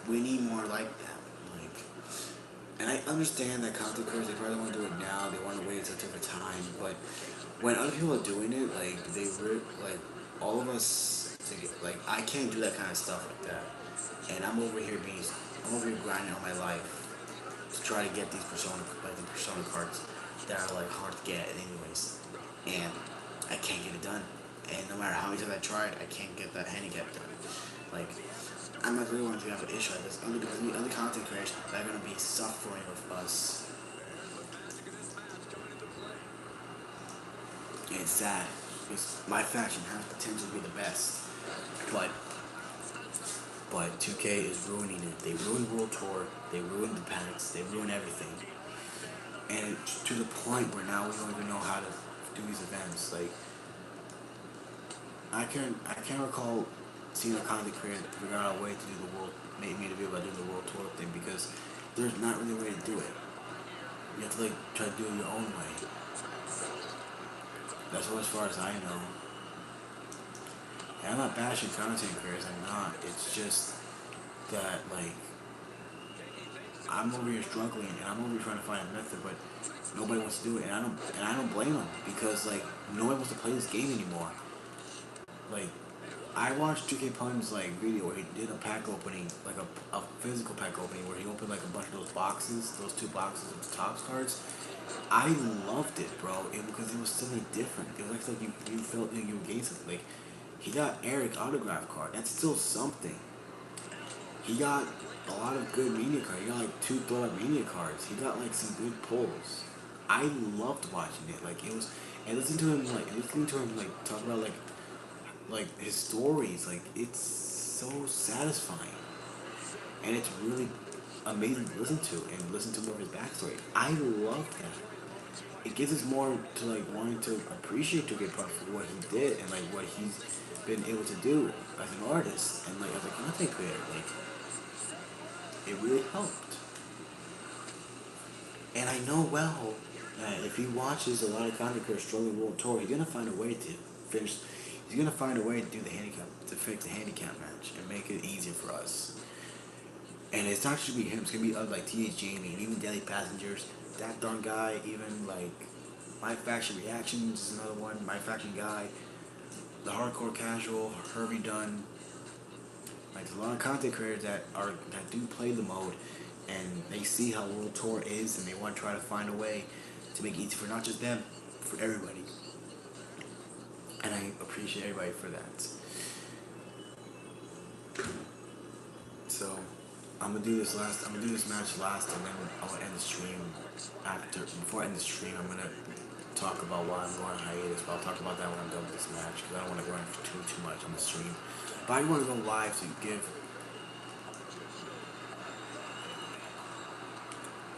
[SPEAKER 1] We need more like that. And I understand that content creators, they probably want to do it now, they want to wait until a different time, but when other people are doing it, like, all of us, like, I can't do that kind of stuff like that. And I'm over here grinding all my life to try to get these the Persona cards that are, like, hard to get anyways. And I can't get it done. And no matter how many times I tried, I can't get that handicap done. Like, I'm not really going to have an issue like this. Only because the other content creators that are going to be suffering with us. And it's sad. Because my faction has potential to be the best. But 2K is ruining it. They ruined World Tour. They ruined the packs. They ruined everything. And it's to the point where now we don't even know how to do these events. Like, I can't recall seeing a content creator figure out a way to do the world, made me to be able to do the World Tour thing, because there's not really a way to do it. You have to like try to do it your own way. That's as far as I know. And I'm not bashing content creators, I'm not. It's just that like I'm over here struggling and I'm over here trying to find a method, but nobody wants to do it, and I don't blame them, because like nobody wants to play this game anymore. Like, I watched 2K Pun's like video where he did a pack opening, like a physical pack opening, where he opened like a bunch of those boxes, those 2 boxes of the Topps cards. I loved it, bro, because it was something different. It was like you felt like you were getting something. Like, he got Eric autograph card. That's still something. He got a lot of good media cards. He got like 2 throw-up media cards. He got like some good pulls. I loved watching it. Like, it was, and listening to him talk about like his stories, like it's so satisfying, and it's really amazing to listen to more of his backstory. I love that, it gives us more to like wanting to appreciate 2K Punk for what he did and like what he's been able to do as an artist and like as a content creator. Like it really helped. And I know well that if he watches a lot of content creators struggling World Tour, he's gonna find a way to finish. He's gonna find a way to do the handicap, to fix the handicap match and make it easier for us. And it's not just gonna be him. It's gonna be other like TH Jamie and even Daily Passengers. That darn guy, even like My Faction Reactions is another one. My Faction guy, the Hardcore Casual, Herbie Dunn. Like there's a lot of content creators that do play the mode, and they see how World Tour is, and they want to try to find a way to make it easy for not just them, for everybody. And I appreciate everybody for that. So I'm gonna do this last. I'm gonna do this match last, and then I'm gonna end the stream. Before I end the stream, I'm gonna talk about why I'm going on hiatus. But I'll talk about that when I'm done with this match because I don't want to go on for too much on the stream. But I want to go live to give.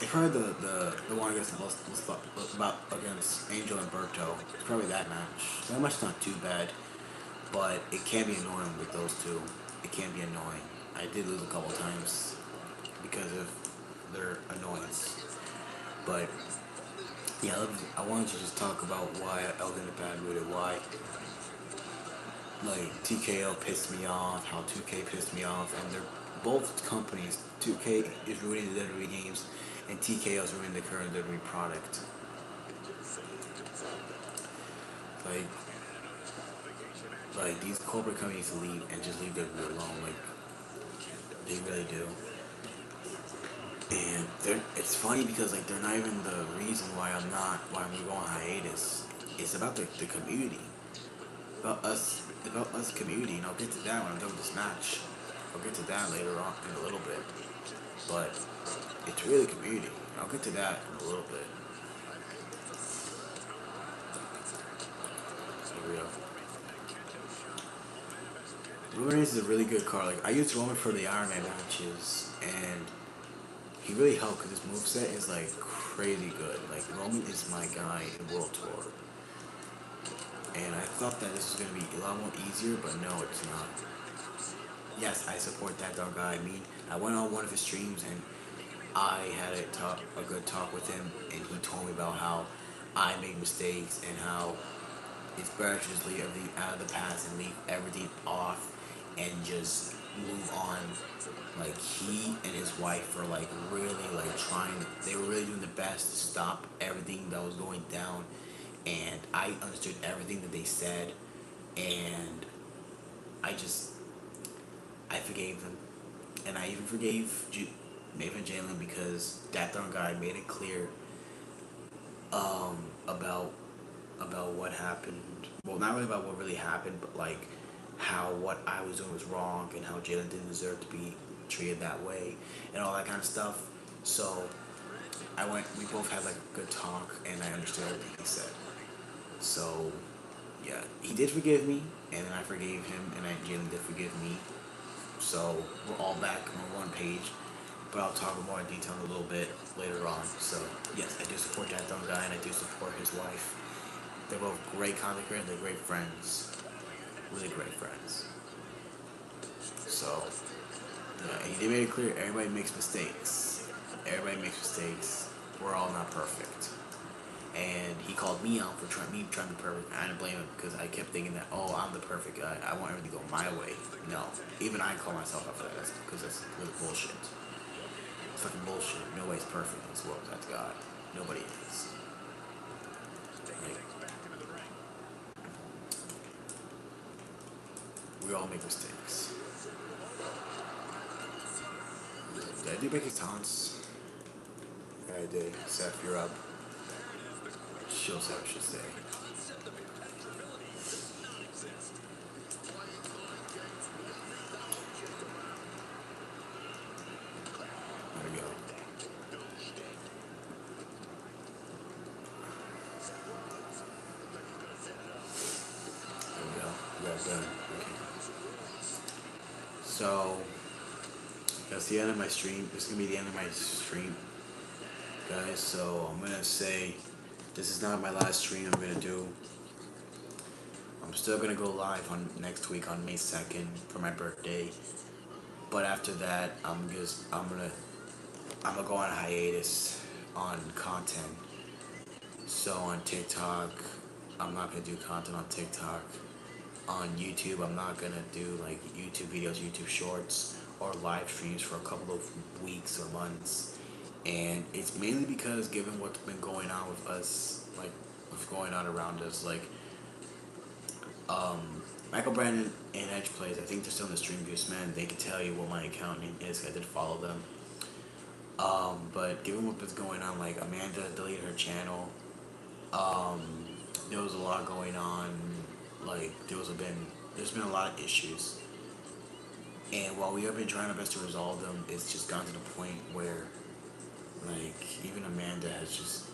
[SPEAKER 1] It's probably the one I guess the most about against Angel and Berto. It's probably that match. That match's not too bad, but it can be annoying with those two. It can be annoying. I did lose a couple times because of their annoyance. But yeah, I wanted to just talk about why I was in a bad mood and why like TKO pissed me off, how 2K pissed me off, and they're both companies. 2K is ruining the WWE games, and TKO is ruining the current WWE product. Like, like these corporate companies leave and just leave WWE alone. Like they really do. And it's funny because like they're not even the reason why I'm going on hiatus. It's about the community, about us community, and I'll get to that when I'm done with this match. I'll get to that later on in a little bit, but it's really community. I'll get to that in a little bit. For real. Roman Reigns is a really good card. Like I used Roman for the Iron Man matches, and he really helped because his moveset is like crazy good. Like Roman is my guy in World Tour. And I thought that this was gonna be a lot more easier, but no, it's not. Yes, I support that dog guy. I mean, I went on one of his streams and I had a good talk with him, and he told me about how I make mistakes and how it's better to just leave everything out of the past and leave everything off and just move on. Like he and his wife were like really like trying. They were really doing the best to stop everything that was going down, and I understood everything that they said, and I forgave them, and I even forgave Maven Jalen because that darn guy made it clear um, about what happened. Well, not really about what really happened, but like how what I was doing was wrong and how Jalen didn't deserve to be treated that way and all that kind of stuff. So we both had like a good talk, and I understood everything he said. So yeah, he did forgive me, and then I forgave him, and Jalen did forgive me. So we're all back on one page, but I'll talk more in detail in a little bit later on. So yes, I do support that dumb guy, and I do support his wife. They're both great content creators. They're great friends, really great friends. So yeah, and he made it clear everybody makes mistakes. Everybody makes mistakes. We're all not perfect. And he called me out for trying to be perfect. I didn't blame him because I kept thinking that, oh, I'm the perfect guy. I want everything to go my way. No, even I call myself out for that because that's really bullshit. It's fucking bullshit. Nobody's perfect in this world. That's God. Nobody is. Like, we all make mistakes. Did I do Becky's taunts? Yeah, I did. Seth, you're up. She'll say what she'll say. There we go. There we go. We got it done. Okay. So that's the end of my stream. This is gonna be the end of my stream, guys. So I'm gonna say This is not my last stream I'm gonna do. I'm still gonna go live on next week on May 2nd for my birthday. But after that, I'm gonna go on a hiatus on content. So on TikTok, I'm not gonna do content on TikTok. On YouTube, I'm not gonna do like YouTube videos, YouTube shorts, or live streams for a couple of weeks or months. And it's mainly because given what's been going on with us, like what's going on around us, like Michael Brandon and Edge Plays, I think they're still in the stream views, man. They can tell you what my account name is. I did follow them. But given what was going on, like Amanda deleted her channel. Um, there was a lot going on. Like there's been a lot of issues, and while we have been trying our best to resolve them, it's just gotten to the point where, like, even Amanda has just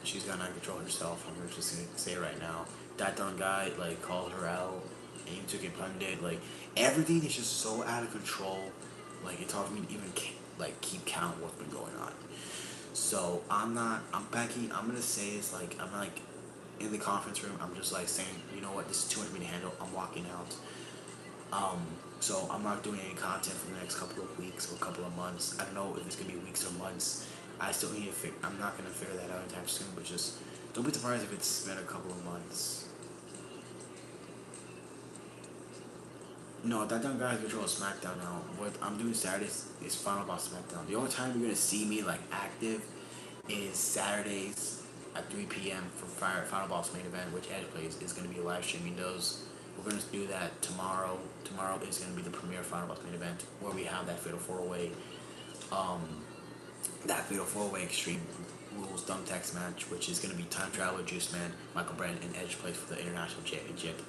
[SPEAKER 1] she's gotten out of control herself. I'm just gonna say it right now. That dumb guy like called her out, and he took it pundit. Like everything is just so out of control. Like it's hard for me to even like keep count of what's been going on. So I'm not. I'm backing. I'm gonna say it's like I'm like in the conference room. I'm just like saying, you know what, this is too much for me to handle. I'm walking out. So I'm not doing any content for the next couple of weeks or a couple of months. I don't know if it's gonna be weeks or months. I still need to figure. I'm not gonna figure that out anytime soon. But just don't be surprised if it's been a couple of months. No, that dumb guy is control of SmackDown now. What I'm doing Saturdays is Final Boss SmackDown. The only time you're gonna see me like active is Saturdays at 3 p.m. for Final Boss main event, which Edge Plays is gonna be live streaming those. We're gonna do that tomorrow. Tomorrow is gonna be the premiere Final Boss main event where we have that Fatal 4-Way, um, Extreme Rules Thumbtacks match, which is gonna be Time Traveler, Juice Man, Michael Brandon, and Edge Plays for the International Championship.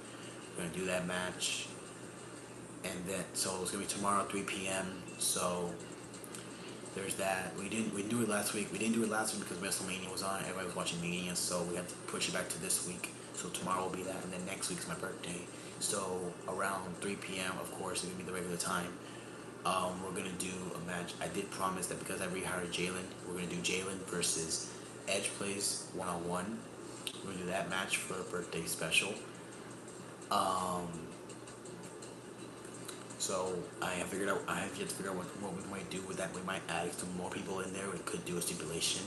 [SPEAKER 1] We're gonna do that match. And then so it's gonna be tomorrow at 3 p.m. So there's that. We didn't do it last week. We didn't do it last week because WrestleMania was on. Everybody was watching Mania, so we had to push it back to this week. So tomorrow will be that, and then next week's my birthday. So around 3 p.m. of course it's gonna be the regular time. We're gonna do a match. I did promise that because I rehired Jalen, we're gonna do Jalen versus Edge Plays 1-on-1. We're gonna do that match for a birthday special. So I have yet to figure out what we might do with that. We might add some more people in there. We could do a stipulation.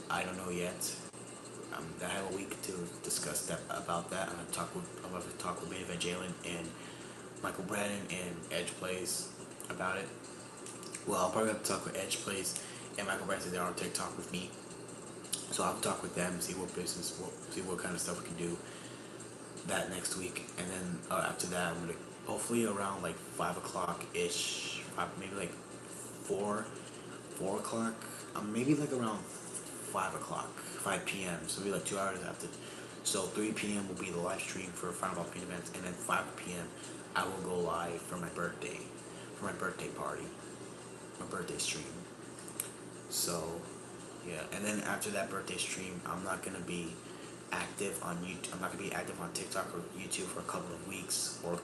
[SPEAKER 1] I don't know yet. I have a week to discuss about that. I'm going to talk with Main Event Jalen and Michael Brandon and Edge Plays about it. Well, I'll probably have to talk with Edge Plays and Michael Brandon. They're on TikTok with me, so I'll talk with them, see what kind of stuff we can do that next week, and then after that, I'm gonna hopefully around like 5 o'clock ish, maybe like 4 o'clock, maybe like around 5 p.m. So it'll be like 2 hours after. So 3 p.m. will be the live stream for Final Bout main events, and then 5 p.m. I will go live for my birthday party, my birthday stream. So yeah, and then after that birthday stream, I'm not gonna be active on YouTube. I'm not gonna be active on TikTok or YouTube for a couple of weeks, or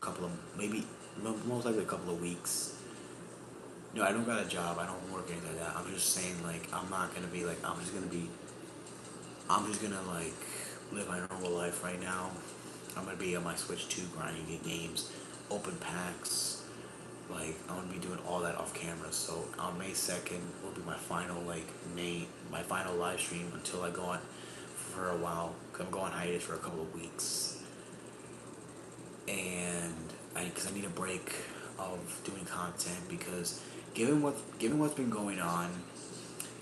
[SPEAKER 1] most likely a couple of weeks. No, I don't got a job. I don't work anything like that. I'm just saying, like, I'm not gonna be like. I'm just gonna like live my normal life right now. I'm gonna be on my Switch 2 grinding games, open packs. Like, I'm gonna be doing all that off camera. So on May 2nd will be my final my final live stream until I go on for a while. Cause I'm going on hiatus for a couple of weeks, and because I need a break of doing content, because given what's been going on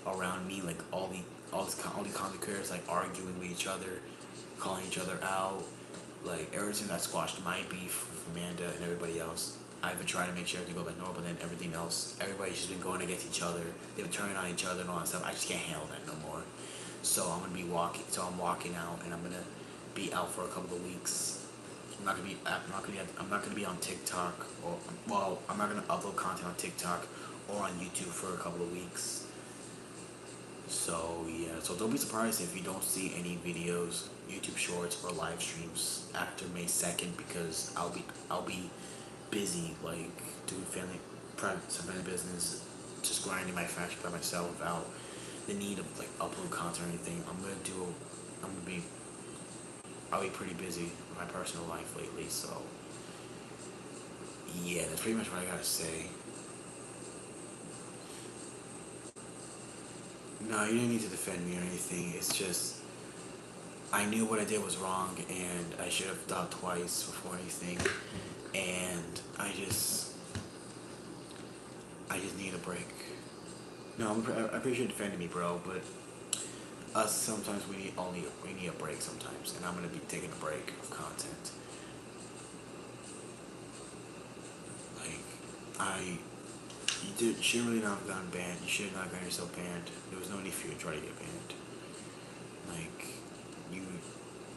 [SPEAKER 1] around me, like all these content creators like arguing with each other, calling each other out, like ever since I squashed my beef with Amanda and everybody else, I've been trying to make sure everything goes back normal, but then everything else, everybody's just been going against each other. They've been turning on each other and all that stuff. I just can't handle that no more. So I'm gonna be walking. So I'm walking out, and I'm gonna be out for a couple of weeks. I'm not gonna be on TikTok, I'm not gonna upload content on TikTok or on YouTube for a couple of weeks. So yeah, so don't be surprised if you don't see any videos, YouTube shorts, or live streams after May 2nd, because I'll be busy, like doing some family business, just grinding my fashion by myself without the need of like upload content or anything. I'm gonna do I'm gonna be I'll be pretty busy in my personal life lately, so yeah, that's pretty much what I gotta say. No, you didn't need to defend me or anything. It's just I knew what I did was wrong, and I should have thought twice before anything. And I just need a break. No, I appreciate you defending me, bro. But us sometimes we need a break sometimes, and I'm gonna be taking a break of content. Like I you should really not have gotten banned. You should have not gotten yourself banned. There was no need for you to try to get banned. Like you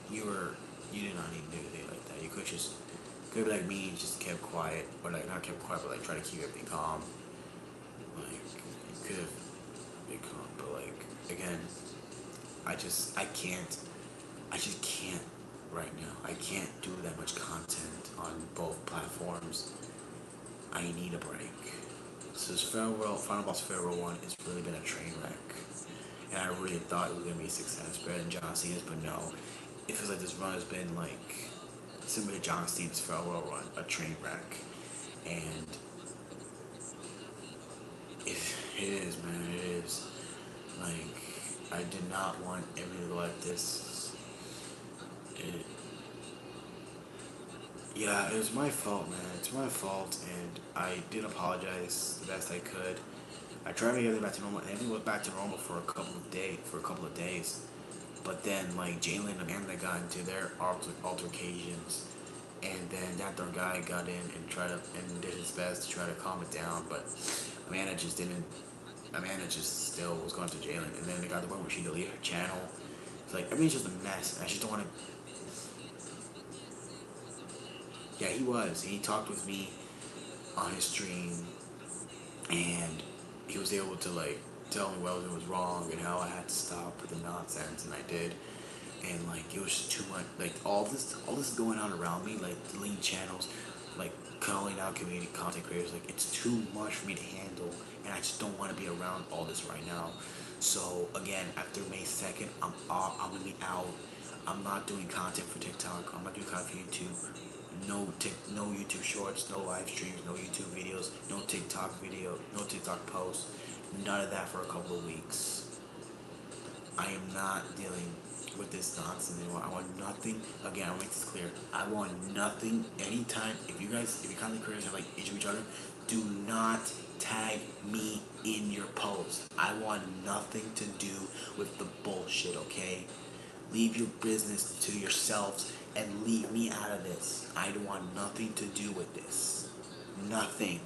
[SPEAKER 1] you were you did not need to do anything like that. You could be like me and just kept quiet, or like not kept quiet, but like try to keep everything calm. Like you could have been calm, but like again, I just can't right now. I can't do that much content on both platforms. I need a break. So this Final Boss Farewell one has really been a train wreck. And I really thought it was gonna be a success, better than John Cena's, but no. It feels like this run has been like similar to John Cena's Farewell run, a train wreck. And it, it is, man, it is. Like, I did not want everything to go like this. It, yeah, it was my fault, man. It's my fault, and I did apologize the best I could. I tried to get it back to normal, and everything went back to normal for a couple of days. But then, like Jalen and Amanda got into their altercations, and then that third guy got in and did his best to try to calm it down. But Amanda just didn't. Amanda just still was going to Jalen, and then they got the point where she deleted her channel. It's like everything's just a mess. I just don't want to. Yeah, he was. He talked with me on his stream, and he was able to like tell me what was wrong and how I had to stop with the nonsense, and I did. And like it was just too much. Like all this is going on around me, like deleting channels, like calling out community content creators. Like it's too much for me to handle, and I just don't want to be around all this right now. So again, after May 2nd, I'm gonna be out. I'm not doing content for TikTok. I'm not doing content for YouTube. No YouTube shorts, no live streams, no YouTube videos, no TikTok video, no TikTok posts, none of that for a couple of weeks. I am not dealing with this nonsense anymore. I want nothing. Again, I'll make this clear. I want nothing. Anytime, if your content creators have like issue with each other, do not tag me in your post. I want nothing to do with the bullshit. Okay, leave your business to yourselves and leave me out of this. I don't want nothing to do with this. Nothing.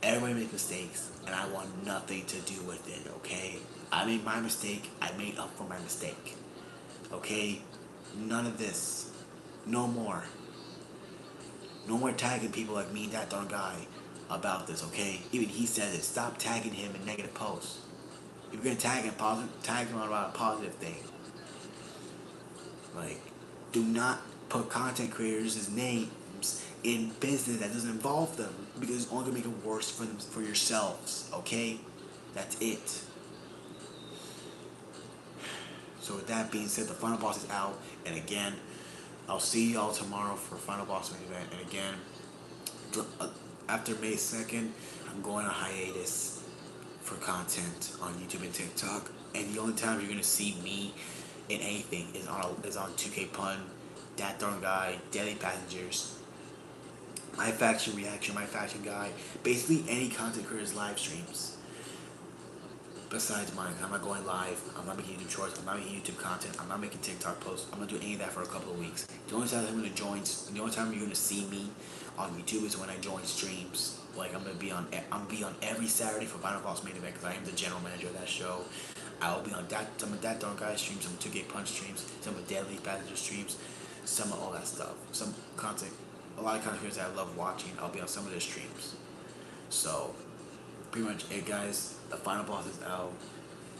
[SPEAKER 1] Everybody makes mistakes, and I want nothing to do with it, okay? I made my mistake, I made up for my mistake. Okay? None of this. No more. No more tagging people like me, that darn guy, about this, okay? Even he said it. Stop tagging him in negative posts. If you're gonna tag him about a positive thing. Like, do not put content creators' names in business that doesn't involve them, because it's only gonna make it worse for yourselves. Okay, that's it. So with that being said, the final boss is out, and again, I'll see y'all tomorrow for final boss event. And again, after May 2nd, I'm going on hiatus for content on YouTube and TikTok, and the only time you're gonna see me in anything is on 2K Pun, that darn guy, Daily Passengers, my faction reaction, my faction guy, basically any content creator's live streams. Besides mine, I'm not going live. I'm not making YouTube shorts. I'm not making YouTube content. I'm not making TikTok posts. I'm not doing any of that for a couple of weeks. The only time the only time you're gonna see me on YouTube is when I join streams. Like I'm gonna be on every Saturday for Final Boss Main Event, because I am the general manager of that show. I will be on some of that darn guy streams, some of 2K Punch streams, some of Deadly Passenger streams, some of all that stuff. Some content, a lot of content creators that I love watching. I'll be on some of their streams. So pretty much it, guys. The final boss is out.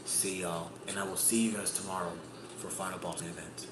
[SPEAKER 1] See y'all, and I will see you guys tomorrow for final boss event.